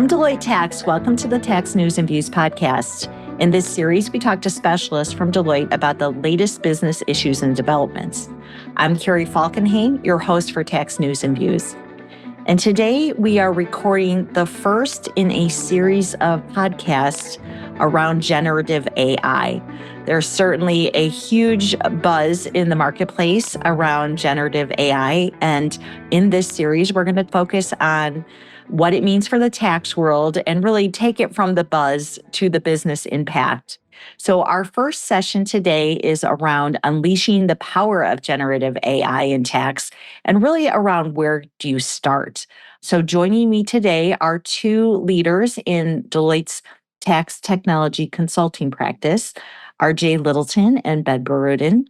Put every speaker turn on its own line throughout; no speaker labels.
From Deloitte Tax, welcome to the Tax News and Views podcast. In this series, we talk to specialists from Deloitte about the latest business issues and developments. I'm Carrie Falkenhayn, your host for Tax News and Views. And today we are recording the first in a series of podcasts around generative AI. There's certainly a huge buzz in the marketplace around generative AI. And in this series, we're going to focus on what it means for the tax world and really take it from the buzz to the business impact. So our first session today is around unleashing the power of generative AI in tax and really around where do you start. So joining me today are two leaders in Deloitte's tax technology consulting practice, RJ Littleton and Ben Barudin.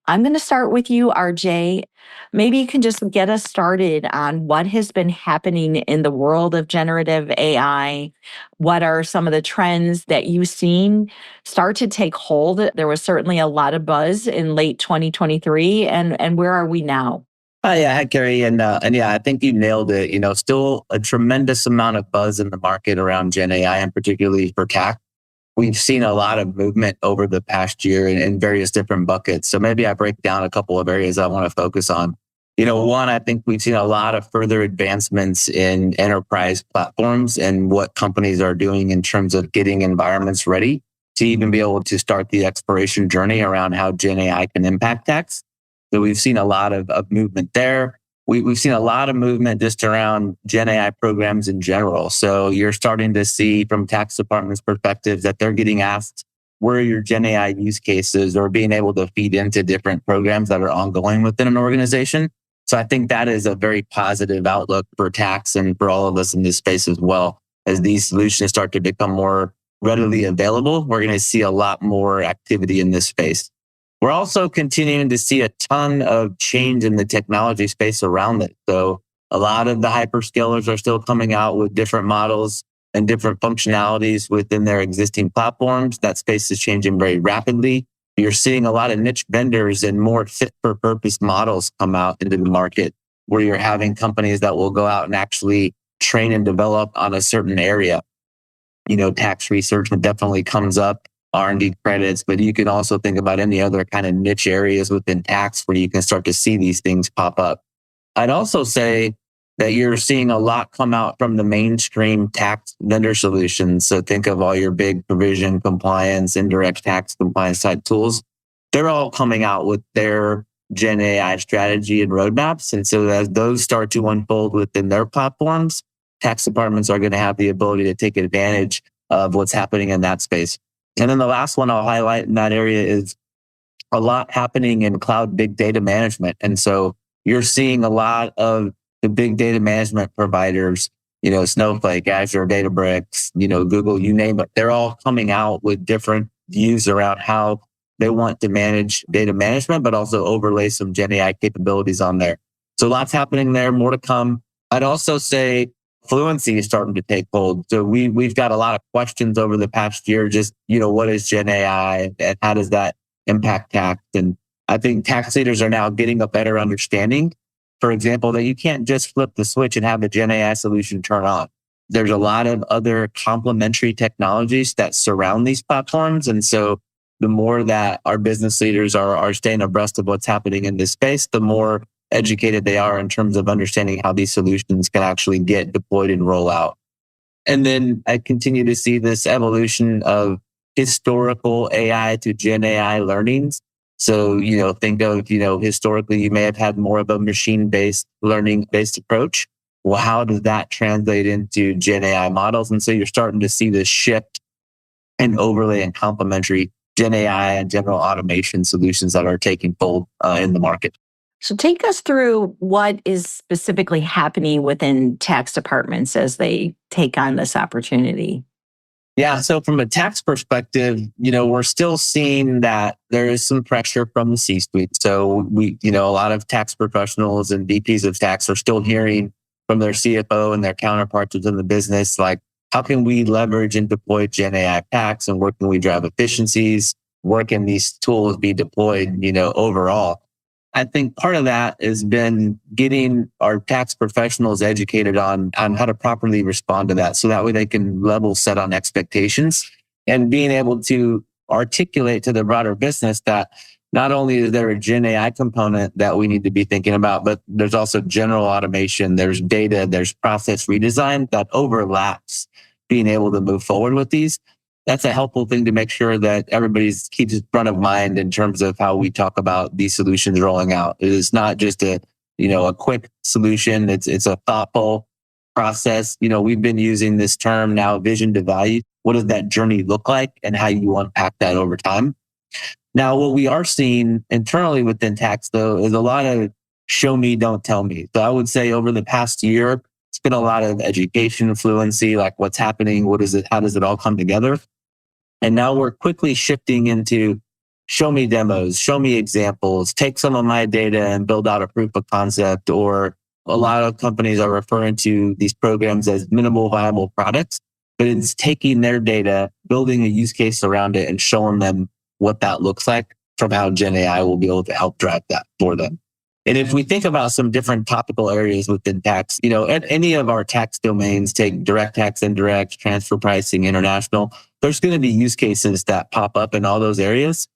I'm going to start with you, RJ. Maybe you can just get us started on what has been happening in the world of generative AI. What are some of the trends that you've seen start to take hold? There was certainly a lot of buzz in late 2023, and where are we now?
Hi, Carrie, and yeah, I think you nailed it. Still a tremendous amount of buzz in the market around Gen AI, and particularly for tax. We've seen a lot of movement over the past year in various different buckets. So maybe I break down a couple of areas I want to focus on. One, I think we've seen a lot of further advancements in enterprise platforms and what companies are doing in terms of getting environments ready to even be able to start the exploration journey around how Gen AI can impact tax. So we've seen a lot of movement there. We've seen a lot of movement just around Gen AI programs in general. So you're starting to see from tax departments' perspective that they're getting asked, where are your Gen AI use cases, or being able to feed into different programs that are ongoing within an organization. So I think that is a very positive outlook for tax and for all of us in this space as well. As these solutions start to become more readily available, we're going to see a lot more activity in this space. We're also continuing to see a ton of change in the technology space around it. So a lot of the hyperscalers are still coming out with different models and different functionalities within their existing platforms. That space is changing very rapidly. You're seeing a lot of niche vendors and more fit for purpose models come out into the market, where you're having companies that will go out and actually train and develop on a certain area. Tax research definitely comes up. R&D credits, but you can also think about any other kind of niche areas within tax where you can start to see these things pop up. I'd also say that you're seeing a lot come out from the mainstream tax vendor solutions. So think of all your big provision compliance, indirect tax compliance type tools. They're all coming out with their Gen AI strategy and roadmaps. And so as those start to unfold within their platforms, tax departments are going to have the ability to take advantage of what's happening in that space. And then the last one I'll highlight in that area is a lot happening in cloud big data management. And so you're seeing a lot of the big data management providers, Snowflake, Azure, Databricks, Google, you name it. They're all coming out with different views around how they want to manage data management, but also overlay some Gen AI capabilities on there. So lots happening there, more to come. I'd also say fluency is starting to take hold. So we've got a lot of questions over the past year, just, what is Gen AI and how does that impact tax? And I think tax leaders are now getting a better understanding, for example, that you can't just flip the switch and have the Gen AI solution turn on. There's a lot of other complementary technologies that surround these platforms. And so the more that our business leaders are staying abreast of what's happening in this space, the more educated they are in terms of understanding how these solutions can actually get deployed and roll out. And then I continue to see this evolution of historical AI to Gen AI learnings. So, think of, historically, you may have had more of a machine-based learning-based approach. Well, how does that translate into Gen AI models? And so you're starting to see this shift and overlay and complementary Gen AI and general automation solutions that are taking hold in the market.
So take us through what is specifically happening within tax departments as they take on this opportunity.
Yeah. So from a tax perspective, we're still seeing that there is some pressure from the C-suite. So a lot of tax professionals and VPs of tax are still hearing from their CFO and their counterparts within the business, like, how can we leverage and deploy Gen AI tax, and where can we drive efficiencies? Where can these tools be deployed, overall? I think part of that has been getting our tax professionals educated on how to properly respond to that. So that way they can level set on expectations and being able to articulate to the broader business that not only is there a Gen AI component that we need to be thinking about, but there's also general automation, there's data, there's process redesign that overlaps being able to move forward with these. That's a helpful thing to make sure that everybody's keeps it front of mind in terms of how we talk about these solutions rolling out. It is not just a quick solution. It's a thoughtful process. We've been using this term now, vision to value. What does that journey look like and how you unpack that over time? Now, what we are seeing internally within tax, though, is a lot of show me, don't tell me. So I would say over the past year, it's been a lot of education fluency, like what's happening, what is it, how does it all come together? And now we're quickly shifting into show me demos, show me examples, take some of my data and build out a proof of concept. Or a lot of companies are referring to these programs as minimal viable products, but it's taking their data, building a use case around it and showing them what that looks like from how Gen AI will be able to help drive that for them. And if we think about some different topical areas within tax, at any of our tax domains, take direct tax, indirect, transfer pricing, international, there's going to be use cases that pop up in all those areas.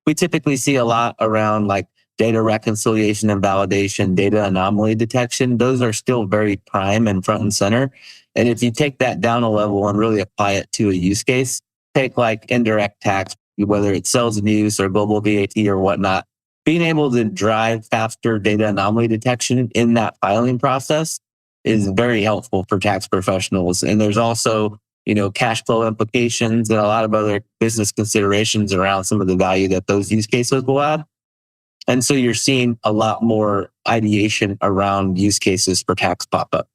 We typically see a lot around like data reconciliation and validation, data anomaly detection. Those are still very prime and front and center. And if you take that down a level and really apply it to a use case, take like indirect tax, whether it's sales and use or global VAT or whatnot, being able to drive faster data anomaly detection in that filing process is very helpful for tax professionals. And there's also, cash flow implications and a lot of other business considerations around some of the value that those use cases will add. And so you're seeing a lot more ideation around use cases for tax pop up.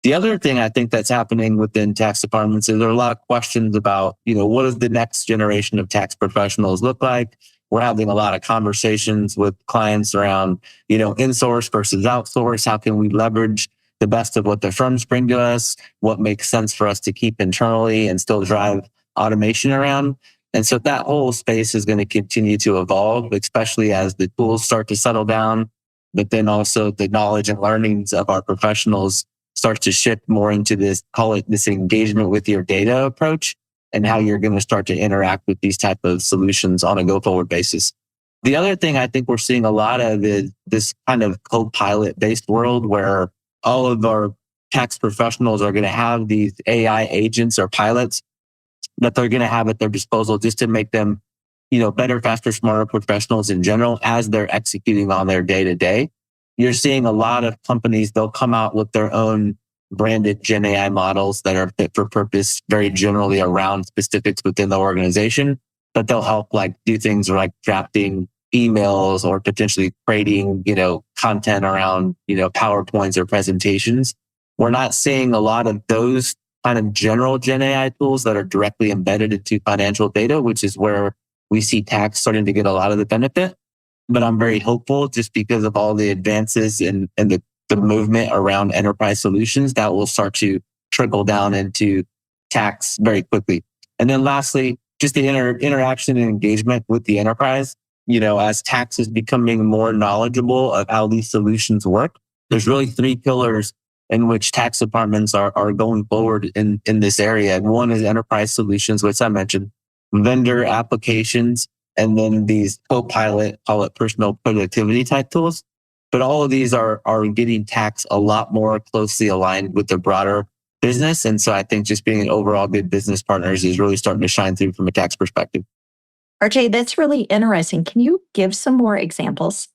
The other thing I think that's happening within tax departments is there are a lot of questions about, what does the next generation of tax professionals look like? We're having a lot of conversations with clients around, insource versus outsource. How can we leverage the best of what the firms bring to us? What makes sense for us to keep internally and still drive automation around? And so that whole space is going to continue to evolve, especially as the tools start to settle down, but then also the knowledge and learnings of our professionals starts to shift more into this, call it this engagement with your data approach and how you're going to start to interact with these type of solutions on a go-forward basis. The other thing I think we're seeing a lot of is this kind of co-pilot based world where all of our tax professionals are going to have these AI agents or pilots that they're going to have at their disposal just to make them, better, faster, smarter professionals in general as they're executing on their day to day. You're seeing a lot of companies, they'll come out with their own branded Gen AI models that are fit for purpose, very generally around specifics within the organization, but they'll help like do things like drafting emails or potentially creating, content around, PowerPoints or presentations. We're not seeing a lot of those kind of general Gen AI tools that are directly embedded into financial data, which is where we see tax starting to get a lot of the benefit. But I'm very hopeful just because of all the advances and the movement around enterprise solutions that will start to trickle down into tax very quickly. And then lastly, just the interaction and engagement with the enterprise. As tax is becoming more knowledgeable of how these solutions work, there's really three pillars in which tax departments are going forward in this area. And one is enterprise solutions, which I mentioned, vendor applications, and then these co-pilot, call it personal productivity type tools. But all of these are getting tax a lot more closely aligned with the broader business. And so I think just being an overall good business partners is really starting to shine through from a tax perspective.
RJ, that's really interesting. Can you give some more examples?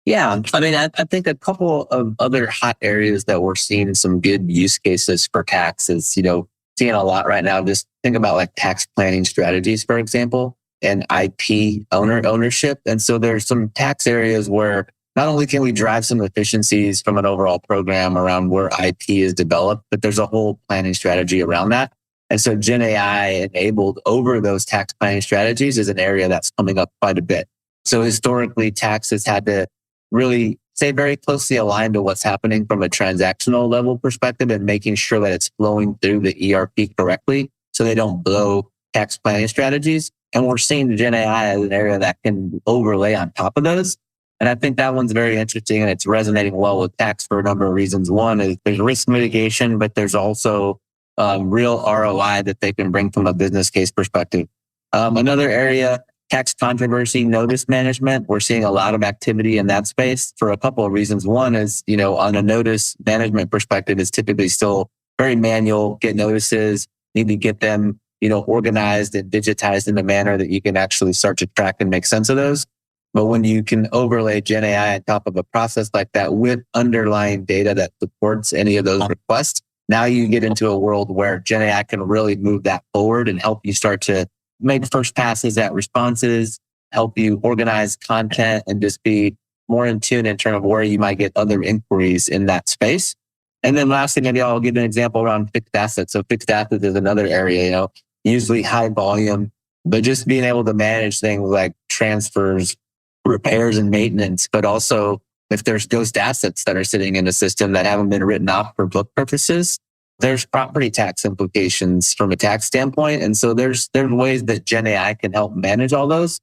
Yeah, I think a couple of other hot areas that we're seeing some good use cases for tax is, seeing a lot right now. Just think about like tax planning strategies, for example, and IP ownership. And so there's some tax areas where not only can we drive some efficiencies from an overall program around where IP is developed, but there's a whole planning strategy around that. And so Gen AI enabled over those tax planning strategies is an area that's coming up quite a bit. So historically, tax has had to really stay very closely aligned to what's happening from a transactional level perspective and making sure that it's flowing through the ERP correctly so they don't blow tax planning strategies. And we're seeing Gen AI as an area that can overlay on top of those And I think that one's very interesting and it's resonating well with tax for a number of reasons. One is there's risk mitigation, but there's also real ROI that they can bring from a business case perspective. Another area, tax controversy notice management. We're seeing a lot of activity in that space for a couple of reasons. One is, on a notice management perspective, it's typically still very manual, get notices, need to get them, organized and digitized in a manner that you can actually start to track and make sense of those. But when you can overlay GenAI on top of a process like that with underlying data that supports any of those requests, now you get into a world where GenAI can really move that forward and help you start to make first passes at responses, help you organize content and just be more in tune in terms of where you might get other inquiries in that space. And then lastly, maybe I'll give an example around fixed assets. So fixed assets is another area, usually high volume, but just being able to manage things like transfers, repairs and maintenance, but also if there's ghost assets that are sitting in a system that haven't been written off for book purposes, there's property tax implications from a tax standpoint. And so there's ways that GenAI can help manage all those.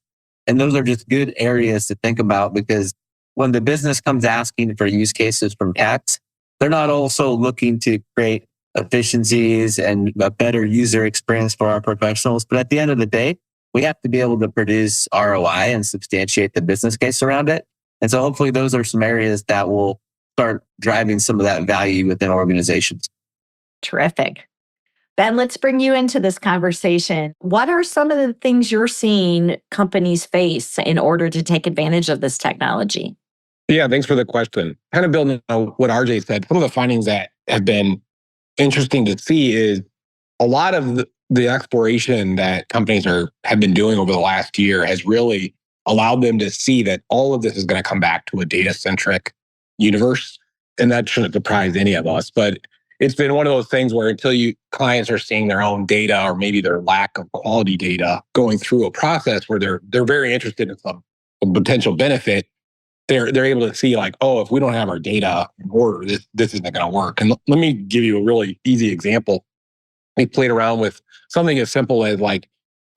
And those are just good areas to think about because when the business comes asking for use cases from tax, they're not also looking to create efficiencies and a better user experience for our professionals. But at the end of the day, we have to be able to produce ROI and substantiate the business case around it. And so hopefully those are some areas that will start driving some of that value within organizations.
Terrific. Ben, let's bring you into this conversation. What are some of the things you're seeing companies face in order to take advantage of this technology?
Yeah, thanks for the question. Kind of building on what RJ said, some of the findings that have been interesting to see is a lot of the exploration that companies have been doing over the last year has really allowed them to see that all of this is going to come back to a data-centric universe. And that shouldn't surprise any of us. But it's been one of those things where until clients are seeing their own data or maybe their lack of quality data going through a process where they're very interested in some potential benefit, they're able to see like, oh, if we don't have our data in order, this isn't going to work. And let me give you a really easy example. We played around with something as simple as like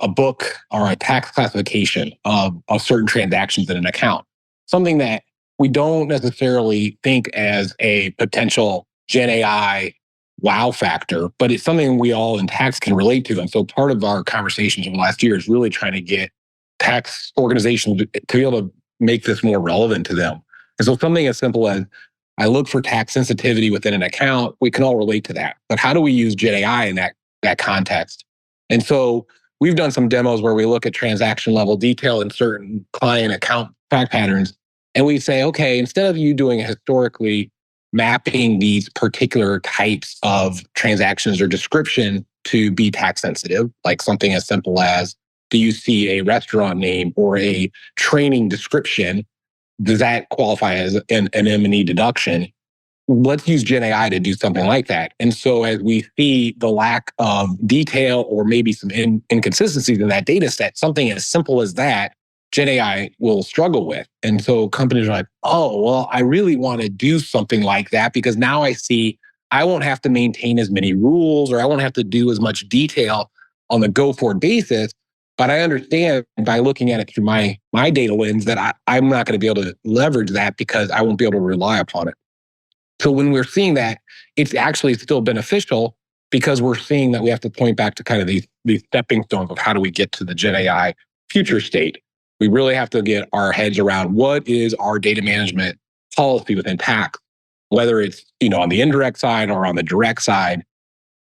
a book or a tax classification of certain transactions in an account. Something that we don't necessarily think as a potential Gen AI wow factor, but it's something we all in tax can relate to. And so part of our conversations over the last year is really trying to get tax organizations to be able to make this more relevant to them. And so something as simple as I look for tax sensitivity within an account, we can all relate to that. But how do we use Gen AI in that context? And so we've done some demos where we look at transaction level detail in certain client account fact patterns. And we say, okay, instead of you doing historically mapping these particular types of transactions or description to be tax sensitive, like something as simple as, do you see a restaurant name or a training description? Does that qualify as an M&E deduction? Let's use Gen AI to do something like that. And so as we see the lack of detail or maybe some inconsistencies in that data set, something as simple as that, Gen AI will struggle with. And so companies are like, oh, well, I really want to do something like that because now I see I won't have to maintain as many rules or I won't have to do as much detail on the go-forward basis. But I understand by looking at it through my data lens that I'm not going to be able to leverage that because I won't be able to rely upon it. So when we're seeing that, it's actually still beneficial because we're seeing that we have to point back to kind of these stepping stones of how do we get to the Gen AI future state. We really have to get our heads around what is our data management policy within tax, whether it's on the indirect side or on the direct side.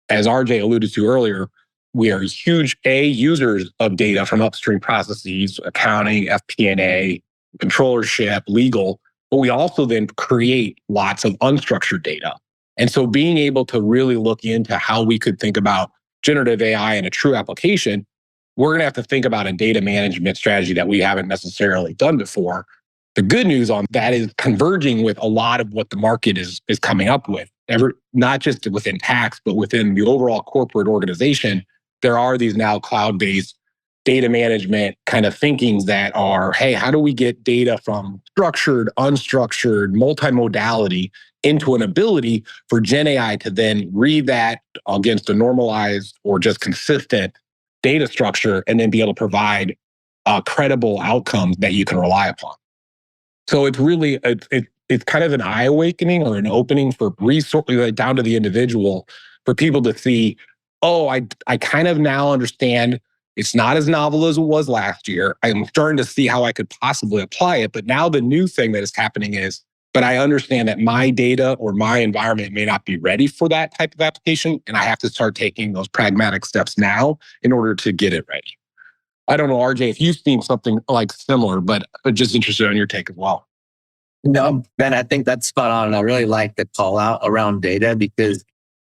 As RJ alluded to earlier, we are huge users of data from upstream processes, accounting, FP&A, controllership, legal, but we also then create lots of unstructured data. And so being able to really look into how we could think about generative AI in a true application, we're going to have to think about a data management strategy that we haven't necessarily done before. The good news on that is converging with a lot of what the market is coming up with, not just within tax, but within the overall corporate organization. There are these now cloud-based data management kind of thinkings that are, hey, how do we get data from structured, unstructured, multimodality into an ability for Gen AI to then read that against a normalized or just consistent data structure and then be able to provide credible outcomes that you can rely upon. So it's really, it's kind of an eye awakening or an opening for resource, like down to the individual, for people to see, oh, I kind of now understand it's not as novel as it was last year. I'm starting to see how I could possibly apply it. But now the new thing that is happening is, but I understand that my data or my environment may not be ready for that type of application. And I have to start taking those pragmatic steps now in order to get it ready. I don't know, RJ, if you've seen something like similar, but just interested on your take as well.
No, Ben, I think that's spot on. And I really like the call out around data because,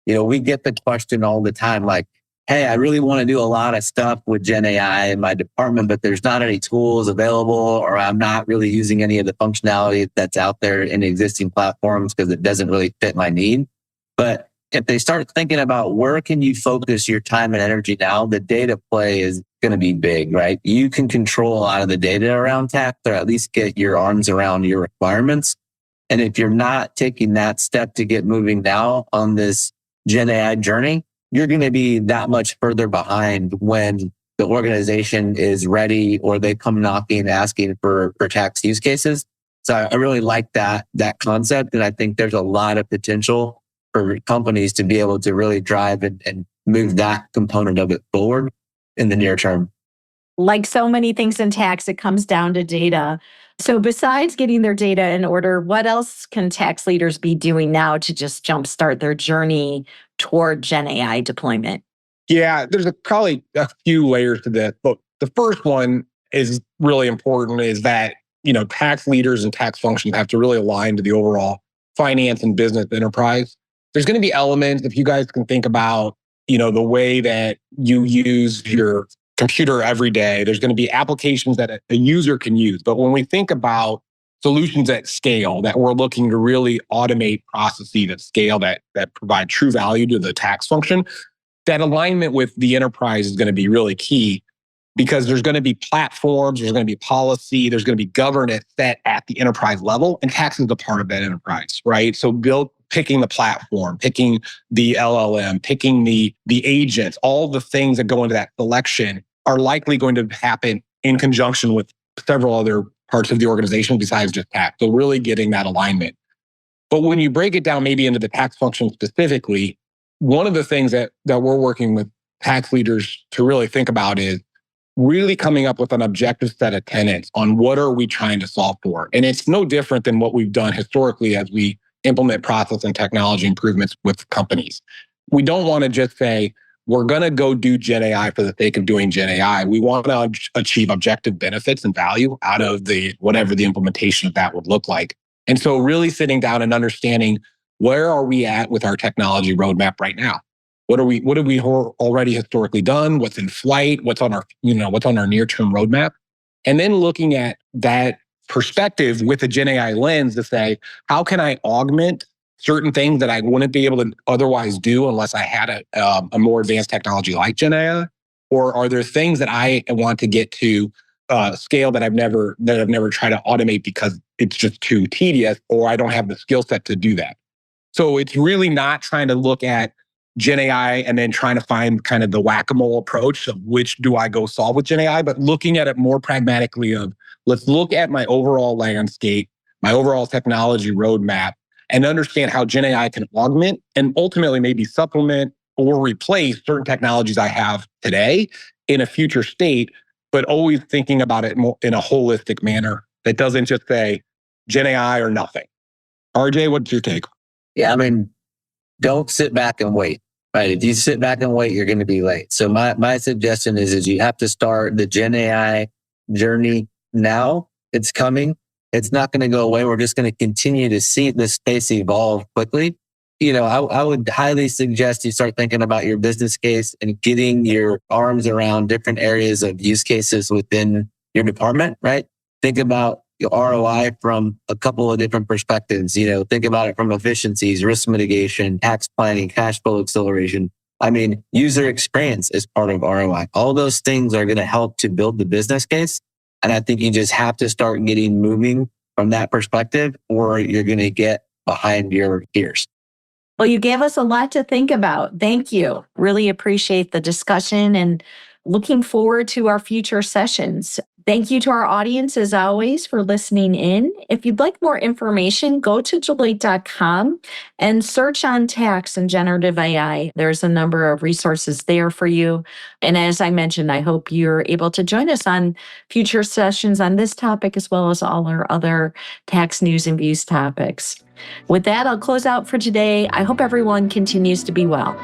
we get the question all the time, like, hey, I really want to do a lot of stuff with Gen AI in my department, but there's not any tools available, or I'm not really using any of the functionality that's out there in existing platforms because it doesn't really fit my need. But if they start thinking about where can you focus your time and energy now, the data play is going to be big, right? You can control a lot of the data around tax, or at least get your arms around your requirements. And if you're not taking that step to get moving now on this Gen AI journey, you're going to be that much further behind when the organization is ready or they come knocking asking for tax use cases. So I really like that concept. And I think there's a lot of potential for companies to be able to really drive and move that component of it forward in the near term.
Like so many things in tax, it comes down to data. So besides getting their data in order, what else can tax leaders be doing now to just jumpstart their journey toward Gen AI deployment?
Yeah, there's probably a few layers to this. But the first one is really important is that, tax leaders and tax functions have to really align to the overall finance and business enterprise. There's going to be elements, if you guys can think about, the way that you use your computer every day, there's going to be applications that a user can use. But when we think about solutions at scale, that we're looking to really automate processes at scale that provide true value to the tax function, that alignment with the enterprise is going to be really key, because there's going to be platforms, there's going to be policy, there's going to be governance set at the enterprise level, and tax is a part of that enterprise, right? So picking the platform, picking the LLM, picking the agents, all the things that go into that selection are likely going to happen in conjunction with several other parts of the organization besides just tax. So really getting that alignment. But when you break it down maybe into the tax function specifically, one of the things that we're working with tax leaders to really think about is really coming up with an objective set of tenets on what are we trying to solve for. And it's no different than what we've done historically as we implement process and technology improvements with companies. We don't want to just say, we're going to go do Gen AI for the sake of doing Gen AI. We want to achieve objective benefits and value out of whatever the implementation of that would look like. And so really sitting down and understanding, where are we at with our technology roadmap right now? What have we already historically done? What's in flight? What's on our near-term roadmap? And then looking at that perspective with a Gen AI lens to say, how can I augment certain things that I wouldn't be able to otherwise do unless I had a more advanced technology like Gen AI? Or are there things that I want to get to scale that I've never tried to automate because it's just too tedious, or I don't have the skill set to do that? So it's really not trying to look at Gen AI and then trying to find kind of the whack-a-mole approach of which do I go solve with Gen AI, but looking at it more pragmatically of, let's look at my overall landscape, my overall technology roadmap, and understand how Gen AI can augment and ultimately maybe supplement or replace certain technologies I have today in a future state, but always thinking about it more in a holistic manner that doesn't just say Gen AI or nothing. RJ, what's your take?
Yeah, don't sit back and wait, right? If you sit back and wait, you're going to be late. So my suggestion is you have to start the Gen AI journey now. It's coming. It's not going to go away. We're just going to continue to see this space evolve quickly. I would highly suggest you start thinking about your business case and getting your arms around different areas of use cases within your department, right? Think about your ROI from a couple of different perspectives. Think about it from efficiencies, risk mitigation, tax planning, cash flow acceleration. User experience is part of ROI. All those things are going to help to build the business case. And I think you just have to start getting moving from that perspective, or you're going to get behind your peers.
Well, you gave us a lot to think about. Thank you. Really appreciate the discussion and looking forward to our future sessions. Thank you to our audience, as always, for listening in. If you'd like more information, go to Deloitte.com and search on tax and generative AI. There's a number of resources there for you. And as I mentioned, I hope you're able to join us on future sessions on this topic, as well as all our other tax news and views topics. With that, I'll close out for today. I hope everyone continues to be well.